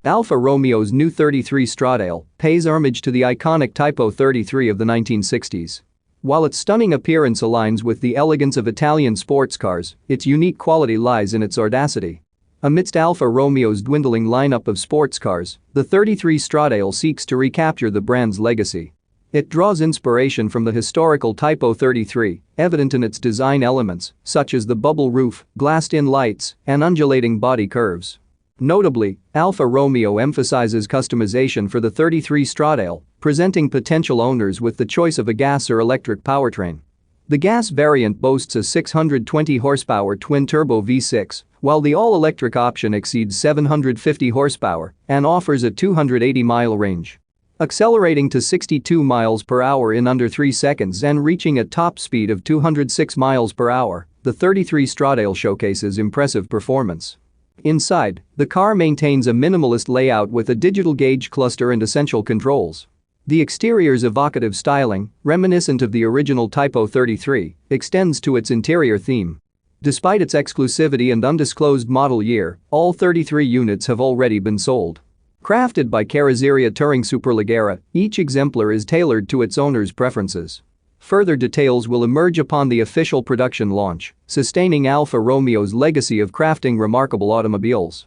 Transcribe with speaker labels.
Speaker 1: Alfa Romeo's new 33 Stradale pays homage to the iconic Typo 33 of the 1960s. While its stunning appearance aligns with the elegance of Italian sports cars, its unique quality lies in its audacity. Amidst Alfa Romeo's dwindling lineup of sports cars, the 33 Stradale seeks to recapture the brand's legacy. It draws inspiration from the historical Typo 33, evident in its design elements, such as the bubble roof, glassed-in lights, and undulating body curves. Notably, Alfa Romeo emphasizes customization for the 33 Stradale, presenting potential owners with the choice of a gas or electric powertrain. The gas variant boasts a 620 horsepower twin-turbo V6, while the all-electric option exceeds 750 horsepower and offers a 280-mile range. Accelerating to 62 miles per hour in under 3 seconds and reaching a top speed of 206 miles per hour, the 33 Stradale showcases impressive performance. Inside, the car maintains a minimalist layout with a digital gauge cluster and essential controls. The exterior's evocative styling, reminiscent of the original Typo 33, extends to its interior theme. Despite its exclusivity and undisclosed model year, all 33 units have already been sold. Crafted by Carrozzeria Touring Superleggera, each exemplar is tailored to its owner's preferences. Further details will emerge upon the official production launch, sustaining Alfa Romeo's legacy of crafting remarkable automobiles.